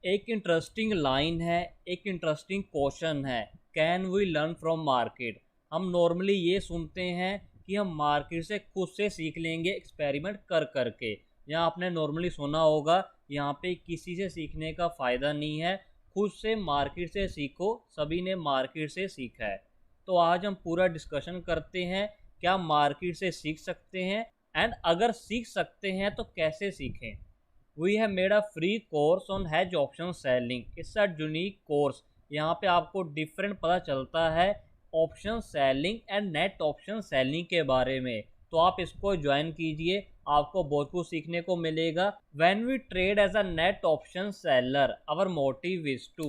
एक interesting line है, एक इंटरेस्टिंग क्वेश्चन है, can we learn from market. हम नॉर्मली ये सुनते हैं कि हम मार्केट से खुद से सीख लेंगे एक्सपेरिमेंट कर करके। यहाँ आपने नॉर्मली सुना होगा, यहाँ पे किसी से सीखने का फ़ायदा नहीं है, खुद से मार्केट से सीखो, सभी ने मार्केट से सीखा है। तो आज हम पूरा डिस्कशन करते हैं, क्या मार्केट से सीख सकते हैं, एंड अगर सीख सकते हैं तो कैसे सीखें। We have made a free course on hedge option selling. It's a unique course. यहाँ पे आपको डिफरेंट पता चलता है option selling and net option selling के बारे में। तो आप इसको ज्वाइन कीजिए, आपको बहुत कुछ सीखने को मिलेगा। When we trade as a net option seller, our motive is to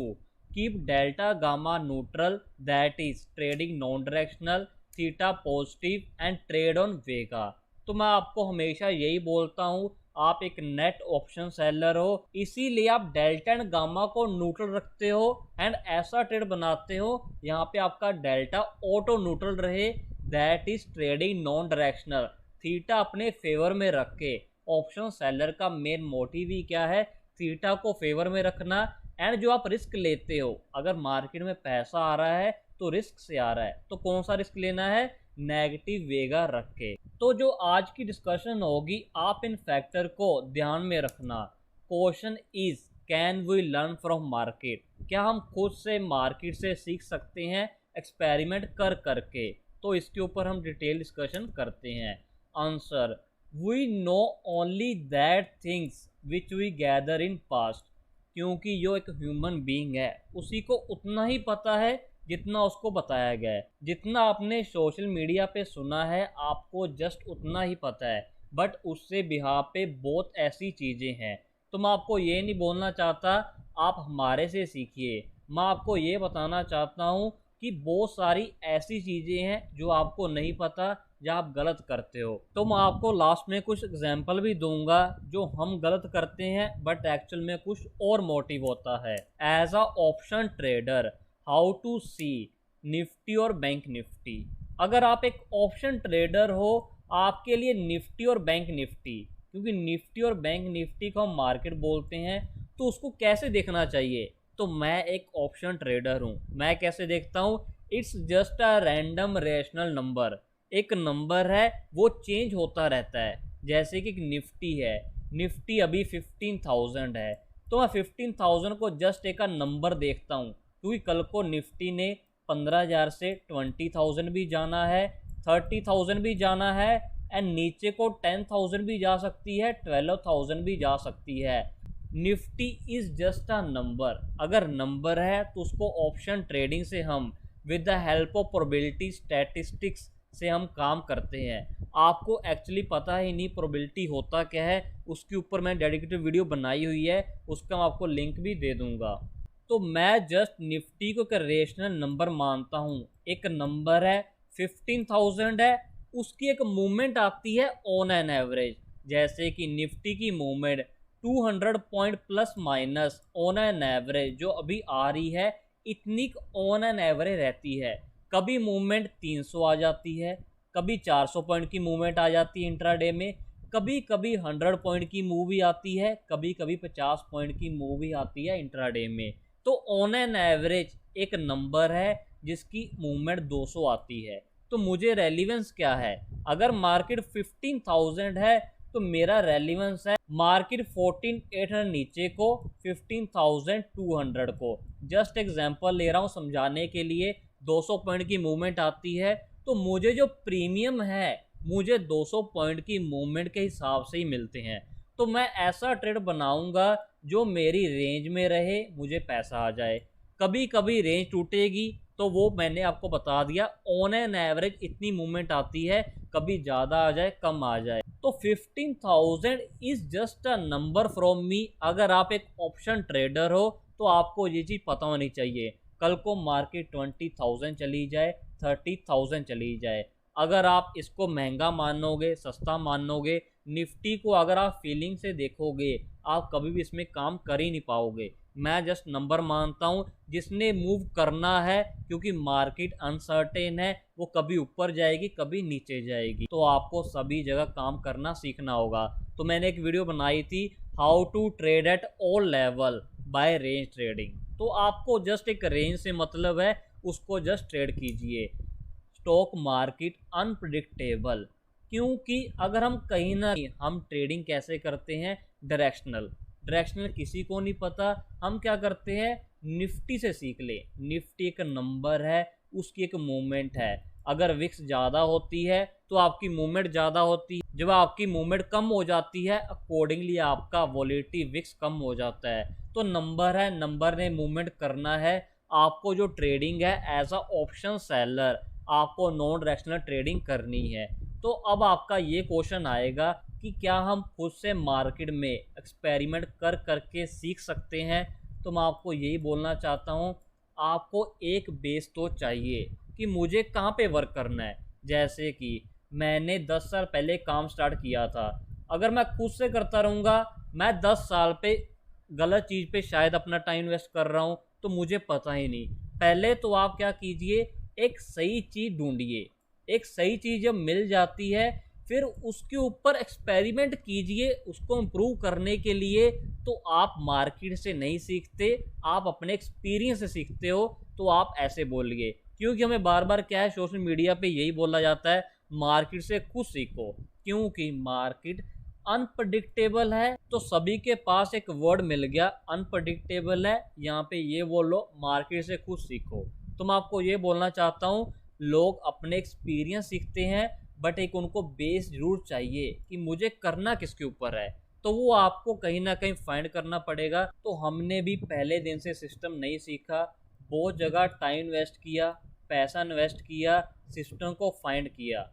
keep delta gamma neutral, that is trading non directional, theta positive and trade on vega. तो मैं आपको हमेशा यही बोलता हूँ, आप एक नेट ऑप्शन सेलर हो, इसीलिए आप डेल्टा एंड गामा को न्यूट्रल रखते हो एंड ऐसा ट्रेड बनाते हो यहाँ पे आपका डेल्टा ऑटो न्यूट्रल रहे, that is trading non directional. Theta अपने फेवर में रख के, ऑप्शन सेलर का मेन मोटिव ही क्या है, थीटा को फेवर में रखना। एंड जो आप रिस्क लेते हो, अगर मार्केट में पैसा आ रहा है तो रिस्क से आ रहा है, तो कौन सा रिस्क लेना है, नेगेटिव वेगा रख के। तो जो आज की डिस्कशन होगी, आप इन फैक्टर को ध्यान में रखना। Question is can we learn from market, क्या हम खुद से मार्केट से सीख सकते हैं एक्सपेरिमेंट कर करके। तो इसके ऊपर हम डिटेल डिस्कशन करते हैं। Answer, we know only that things which we gather in past. क्योंकि जो एक ह्यूमन बीइंग है उसी को उतना ही पता है जितना उसको बताया गया है। जितना आपने सोशल मीडिया पे सुना है आपको जस्ट उतना ही पता है, बट उससे बिहार पे बहुत ऐसी चीज़ें हैं। तो मैं आपको ये नहीं बोलना चाहता आप हमारे से सीखिए, मैं आपको ये बताना चाहता हूँ कि बहुत सारी ऐसी चीज़ें हैं जो आपको नहीं पता या आप गलत करते हो। तो मैं आपको लास्ट में कुछ एग्जाम्पल भी दूंगा जो हम गलत करते हैं बट एक्चुअल में कुछ और मोटिव होता है। As a option trader, how to see Nifty और बैंक निफ्टी। अगर आप एक ऑप्शन ट्रेडर हो, आपके लिए निफ्टी और बैंक निफ्टी, क्योंकि निफ्टी और बैंक निफ्टी को हम मार्केट बोलते हैं, तो उसको कैसे देखना चाहिए। तो मैं एक ऑप्शन ट्रेडर हूँ, मैं कैसे देखता हूँ, it's just a random rational number. एक नंबर है, वो चेंज होता रहता है। जैसे कि निफ्टी है, निफ्टी अभी 15,000 है, तो मैं 15,000 को जस्ट एक नंबर देखता हूँ, क्योंकि कल को निफ्टी ने 15,000 से 20,000 भी जाना है, 30,000 भी जाना है, एंड नीचे को 10,000 भी जा सकती है, 12,000 भी जा सकती है। Nifty is just a number. अगर नंबर है तो उसको ऑप्शन ट्रेडिंग से हम with the help of probability statistics से हम काम करते हैं। आपको एक्चुअली पता ही नहीं प्रोबेबिलिटी होता क्या है, उसके ऊपर मैं डेडिकेटेड वीडियो बनाई हुई है, उसका मैं आपको लिंक भी दे दूंगा। तो मैं जस्ट निफ्टी को एक रेशनल नंबर मानता हूँ। एक नंबर है, 15,000 है, उसकी एक मूवमेंट आती है ऑन एन एवरेज। जैसे कि निफ्टी की movement 200 point plus minus on an average जो अभी आ रही है, इतनी ऑन एन एवरेज रहती है। कभी मूवमेंट 300 आ जाती है, कभी 400 पॉइंट की मूवमेंट आ जाती है इंट्राडे में, कभी कभी 100 पॉइंट की मूव भी आती है, कभी कभी 50 पॉइंट की मूव भी आती है इंट्राडे में। तो ऑन एन एवरेज एक नंबर है जिसकी मूवमेंट 200 आती है। तो मुझे रेलिवेंस क्या है, अगर मार्केट 15,000 है तो मेरा रेलिवेंस है मार्केट 14,800 नीचे को, 15,200 को। जस्ट एग्जांपल ले रहा हूँ समझाने के लिए। 200 पॉइंट की मूवमेंट आती है तो मुझे जो प्रीमियम है मुझे 200 पॉइंट की मूवमेंट के हिसाब से ही मिलते हैं। तो मैं ऐसा ट्रेड बनाऊंगा जो मेरी रेंज में रहे, मुझे पैसा आ जाए। कभी कभी रेंज टूटेगी तो वो मैंने आपको बता दिया, ऑन एन एवरेज इतनी मूवमेंट आती है, कभी ज़्यादा आ जाए कम आ जाए। तो 15,000 is just a number from me. अगर आप एक ऑप्शन ट्रेडर हो तो आपको ये चीज़ पता होनी चाहिए, कल को मार्केट 20,000 चली जाए, 30,000 चली जाए, अगर आप इसको महंगा मानोगे, सस्ता मानोगे, निफ्टी को अगर आप फीलिंग से देखोगे, आप कभी भी इसमें काम कर ही नहीं पाओगे। मैं जस्ट नंबर मानता हूँ, जिसने मूव करना है, क्योंकि मार्केट अनसर्टेन है, वो कभी ऊपर जाएगी कभी नीचे जाएगी, तो आपको सभी जगह काम करना सीखना होगा। तो मैंने एक वीडियो बनाई थी, how to trade at all level, by range trading. तो आपको जस्ट एक रेंज से मतलब है, उसको जस्ट ट्रेड कीजिए। स्टॉक मार्केट अनप्रिडिक्टेबल, क्योंकि अगर हम कहीं ना हम ट्रेडिंग कैसे करते हैं, डायरेक्शनल। डायरेक्शनल किसी को नहीं पता, हम क्या करते हैं, निफ्टी से सीख ले। निफ्टी एक नंबर है, उसकी एक मूवमेंट है। अगर विक्स ज़्यादा होती है तो आपकी मूवमेंट ज़्यादा होती है, जब आपकी मूवमेंट कम हो जाती है अकॉर्डिंगली आपका वॉलेटिलिटी विक्स कम हो जाता है। तो नंबर है, नंबर ने मूवमेंट करना है। आपको जो ट्रेडिंग है एज अ ऑप्शन सेलर, आपको नॉन डायरेक्शनल ट्रेडिंग करनी है। तो अब आपका ये क्वेश्चन आएगा कि क्या हम खुद से मार्केट में एक्सपेरिमेंट कर करके सीख सकते हैं। तो मैं आपको यही बोलना चाहता हूँ, आपको एक बेस तो चाहिए कि मुझे कहाँ पे वर्क करना है। जैसे कि मैंने 10 साल पहले काम स्टार्ट किया था, अगर मैं खुद से करता रहूँगा, मैं 10 साल पे गलत चीज़ पे शायद अपना टाइम इन्वेस्ट कर रहा हूँ, तो मुझे पता ही नहीं। पहले तो आप क्या कीजिए, एक सही चीज़ ढूंढिए। एक सही चीज़ जब मिल जाती है फिर उसके ऊपर एक्सपेरिमेंट कीजिए उसको इम्प्रूव करने के लिए। तो आप मार्केट से नहीं सीखते, आप अपने एक्सपीरियंस से सीखते हो। तो आप ऐसे बोलिए, क्योंकि हमें बार बार क्या है, सोशल मीडिया पे यही बोला जाता है, मार्केट से खुद सीखो, क्योंकि मार्केट अनप्रडिक्टेबल है। तो सभी के पास एक वर्ड मिल गया, अनप्रडिक्टेबल है, यहाँ पे ये बोलो मार्केट से खुद सीखो। तो मैं आपको ये बोलना चाहता हूँ, लोग अपने एक्सपीरियंस सीखते हैं, बट एक उनको बेस जरूर चाहिए कि मुझे करना किसके ऊपर है। तो वो आपको कहीं ना कहीं फाइंड करना पड़ेगा। तो हमने भी पहले दिन से सिस्टम नहीं सीखा, बहुत जगह टाइम इन्वेस्ट किया, पैसा इन्वेस्ट किया, सिस्टम को फाइंड किया।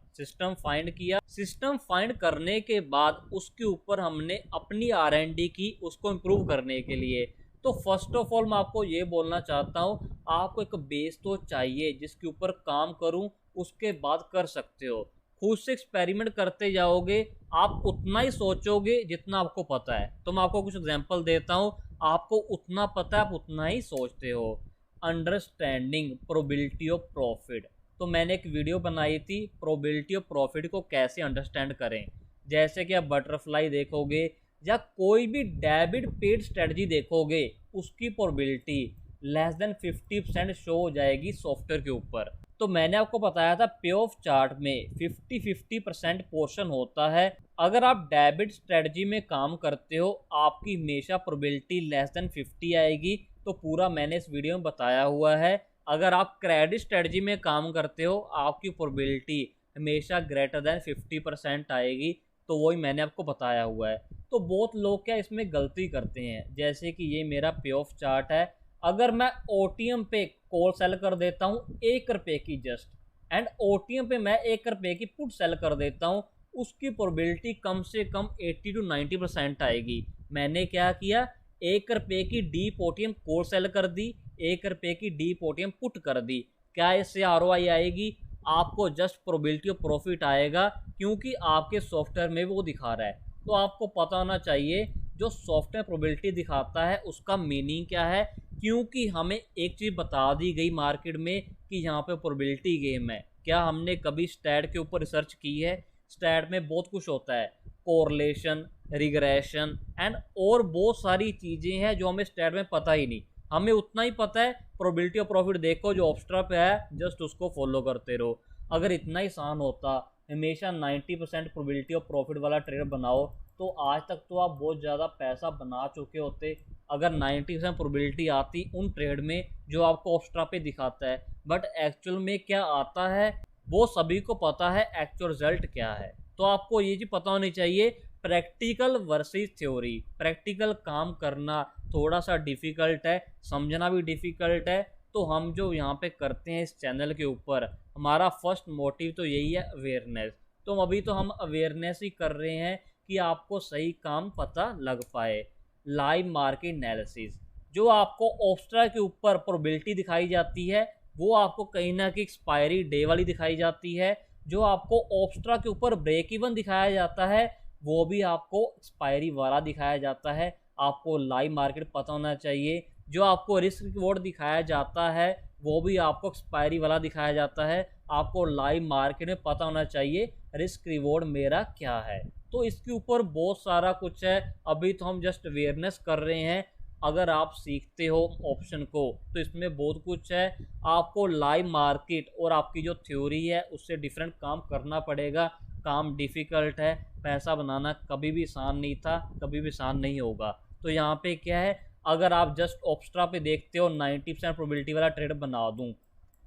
सिस्टम फाइंड करने के बाद उसके ऊपर हमने अपनी R&D की, उसको इम्प्रूव करने के लिए। तो फर्स्ट ऑफ ऑल मैं आपको ये बोलना चाहता हूँ, आपको एक बेस तो चाहिए जिसके ऊपर काम करूँ, उसके बाद कर सकते हो। खुद से एक्सपेरिमेंट करते जाओगे, आप उतना ही सोचोगे जितना आपको पता है। तो मैं आपको कुछ एग्जांपल देता हूँ, आपको उतना पता है आप उतना ही सोचते हो। अंडरस्टैंडिंग प्रोबेबिलिटी ऑफ प्रॉफिट, तो मैंने एक वीडियो बनाई थी, प्रोबेबिलिटी ऑफ प्रॉफिट को कैसे अंडरस्टैंड करें। जैसे कि आप बटरफ्लाई देखोगे या कोई भी डेबिट पेड स्ट्रेटजी देखोगे, उसकी प्रोबेबिलिटी लेस देन 50% शो हो जाएगी सॉफ्टवेयर के ऊपर। तो मैंने आपको बताया था पे ऑफ चार्ट में 50-50% पोर्शन होता है। अगर आप डेबिट स्ट्रेटजी में काम करते हो, आपकी हमेशा प्रोबेबिलिटी लेस देन 50 आएगी। तो पूरा मैंने इस वीडियो में बताया हुआ है। अगर आप क्रेडिट स्ट्रेटजी में काम करते हो, आपकी प्रोबेबिलिटी हमेशा ग्रेटर देन 50% आएगी। तो वही मैंने आपको बताया हुआ है। तो बहुत लोग क्या इसमें गलती करते हैं, जैसे कि ये मेरा पे ऑफ चार्ट है, अगर मैं OTM पे कॉल सेल कर देता हूँ 1 रुपये की जस्ट, एंड OTM पे मैं 1 रुपये की पुट सेल कर देता हूँ, उसकी प्रोबेबिलिटी कम से कम 80-90% आएगी। मैंने क्या किया, 1 रुपये की डीप OTM कॉल सेल कर दी, 1 रुपये की डीप OTM पुट कर दी। क्या इससे ROI आएगी? आपको जस्ट प्रोबेबिलिटी ऑफ प्रॉफिट आएगा, क्योंकि आपके सॉफ्टवेयर में वो दिखा रहा है। तो आपको पता होना चाहिए जो सॉफ्टवेयर प्रोबेबिलिटी दिखाता है उसका मीनिंग क्या है, क्योंकि हमें एक चीज़ बता दी गई मार्केट में कि यहाँ पे प्रोबेबिलिटी गेम है। क्या हमने कभी स्टैट के ऊपर रिसर्च की है? स्टैट में बहुत कुछ होता है, कोरिलेशन, रिग्रेशन एंड और बहुत सारी चीज़ें हैं जो हमें स्टैट में पता ही नहीं। हमें उतना ही पता है प्रोबेबिलिटी ऑफ प्रॉफिट देखो जो ऑब्स्ट्रा पे है, जस्ट उसको फॉलो करते रहो। अगर इतना ही आसान होता, हमेशा 90% प्रोबेबिलिटी ऑफ प्रॉफिट वाला ट्रेड बनाओ, तो आज तक तो आप बहुत ज़्यादा पैसा बना चुके होते। अगर 90% प्रोबेबिलिटी आती उन ट्रेड में जो आपको ऑब्स्ट्रा पे दिखाता है। बट एक्चुअल में क्या आता है वो सभी को पता है, एक्चुअल रिजल्ट क्या है। तो आपको ये चीज़ पता होनी चाहिए, प्रैक्टिकल वर्सेस थ्योरी। प्रैक्टिकल काम करना थोड़ा सा डिफ़िकल्ट है, समझना भी डिफ़िकल्ट है। तो हम जो यहाँ पे करते हैं इस चैनल के ऊपर, हमारा फर्स्ट मोटिव तो यही है, अवेयरनेस। तो अभी तो हम अवेयरनेस ही कर रहे हैं कि आपको सही काम पता लग पाए। लाइव मार्केट एनालिसिस, जो आपको ऑब्स्ट्रा के ऊपर प्रोबेबिलिटी दिखाई जाती है, वो आपको कहीं ना कहीं एक्सपायरी डे वाली दिखाई जाती है। जो आपको ऑब्स्ट्रा के ऊपर ब्रेक इवन दिखाया जाता है, वो भी आपको एक्सपायरी वाला दिखाया जाता है। आपको लाइव मार्केट पता होना चाहिए। जो आपको रिस्क रिवॉर्ड दिखाया जाता है, वो भी आपको एक्सपायरी वाला दिखाया जाता है। आपको लाइव मार्केट में पता होना चाहिए रिस्क रिवॉर्ड मेरा क्या है। तो इसके ऊपर बहुत सारा कुछ है, अभी तो हम जस्ट अवेयरनेस कर रहे हैं। अगर आप सीखते हो ऑप्शन को तो इसमें बहुत कुछ है। आपको लाइव मार्केट और आपकी जो थ्योरी है उससे डिफरेंट काम करना पड़ेगा। काम डिफ़िकल्ट है, पैसा बनाना कभी भी आसान नहीं था, कभी भी आसान नहीं होगा। तो यहाँ पे क्या है, अगर आप जस्ट ऑप्स्ट्रा पे देखते हो 90% प्रोबेबिलिटी वाला ट्रेड बना दूँ,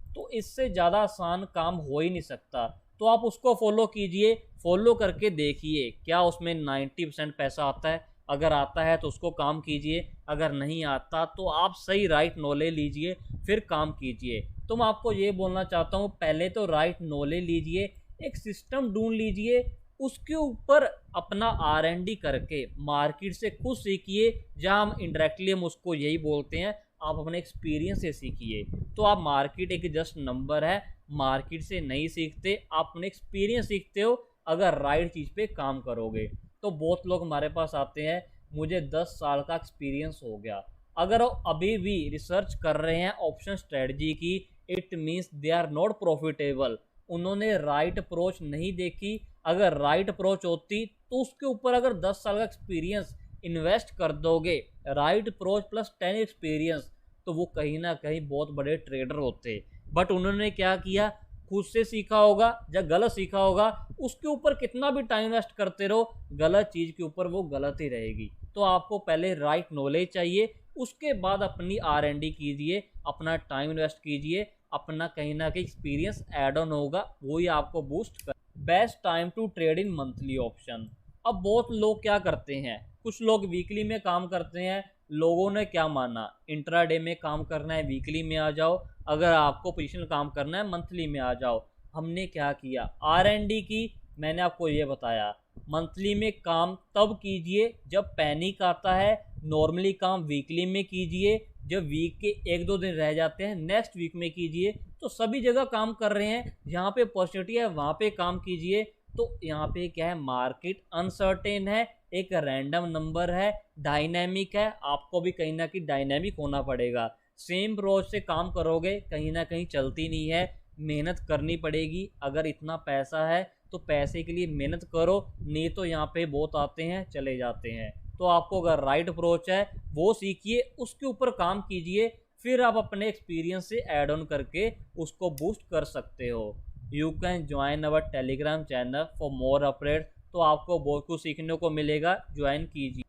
तो इससे ज़्यादा आसान काम हो ही नहीं सकता। तो आप उसको फॉलो कीजिए, फॉलो करके देखिए क्या उसमें 90% पैसा आता है। अगर आता है तो उसको काम कीजिए, अगर नहीं आता तो आप सही राइट नॉलेज लीजिए, फिर काम कीजिए। तो मैं आपको ये बोलना चाहता हूँ, पहले तो राइट नॉलेज लीजिए, एक सिस्टम ढूंढ लीजिए, उसके ऊपर अपना R&D करके मार्केट से खुद सीखिए। जहाँ हम इंडायरेक्टली हम उसको यही बोलते हैं, आप अपने एक्सपीरियंस से सीखिए। तो आप मार्केट एक जस्ट नंबर है, मार्केट से नहीं सीखते, आप अपने एक्सपीरियंस सीखते हो अगर राइट चीज़ पे काम करोगे। तो बहुत लोग हमारे पास आते हैं, मुझे 10 साल का एक्सपीरियंस हो गया। अगर वो अभी भी रिसर्च कर रहे हैं ऑप्शन स्ट्रेटजी की, it means they are not profitable. उन्होंने राइट अप्रोच नहीं देखी। अगर राइट अप्रोच होती तो उसके ऊपर अगर 10 साल का एक्सपीरियंस इन्वेस्ट कर दोगे, राइट अप्रोच प्लस 10 एक्सपीरियंस, तो वो कहीं ना कहीं बहुत बड़े ट्रेडर होते। बट उन्होंने क्या किया, खुद से सीखा होगा या गलत सीखा होगा, उसके ऊपर कितना भी टाइम वेस्ट करते रहो, गलत चीज़ के ऊपर वो गलत ही रहेगी। तो आपको पहले राइट नॉलेज चाहिए, उसके बाद अपनी R&D कीजिए, अपना टाइम इन्वेस्ट कीजिए, अपना कहीं ना कहीं एक्सपीरियंस ऐड ऑन होगा, वही आपको बूस्ट कर। Best time to trade in monthly option. अब बहुत लोग क्या करते हैं, कुछ लोग वीकली में काम करते हैं। लोगों ने क्या माना, इंट्राडे में काम करना है वीकली में आ जाओ, अगर आपको पोजिशनल काम करना है मंथली में आ जाओ। हमने क्या किया, R&D की। मैंने आपको ये बताया, मंथली में काम तब कीजिए जब पैनिक आता है, नॉर्मली काम वीकली में कीजिए। जब वीक के 1-2 दिन रह जाते हैं नेक्स्ट वीक में कीजिए। तो सभी जगह काम कर रहे हैं, जहाँ पे अपॉर्चुनिटी है वहाँ पे काम कीजिए। तो यहाँ पे क्या है, मार्केट अनसर्टेन है, एक रैंडम नंबर है, डायनेमिक है, आपको भी कहीं ना कहीं डायनेमिक होना पड़ेगा। सेम अप्रोच से काम करोगे कहीं ना कहीं चलती नहीं है, मेहनत करनी पड़ेगी। अगर इतना पैसा है तो पैसे के लिए मेहनत करो, नहीं तो यहाँ पे बहुत आते हैं चले जाते हैं। तो आपको अगर राइट अप्रोच है वो सीखिए, उसके ऊपर काम कीजिए, फिर आप अपने एक्सपीरियंस से ऐड ऑन करके उसको बूस्ट कर सकते हो। You can join our Telegram channel for more updates. तो आपको बहुत कुछ सीखने को मिलेगा, ज्वाइन कीजिए।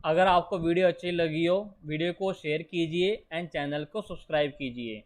अगर आपको वीडियो अच्छी लगी हो, वीडियो को शेयर कीजिए एंड चैनल को सब्सक्राइब कीजिए।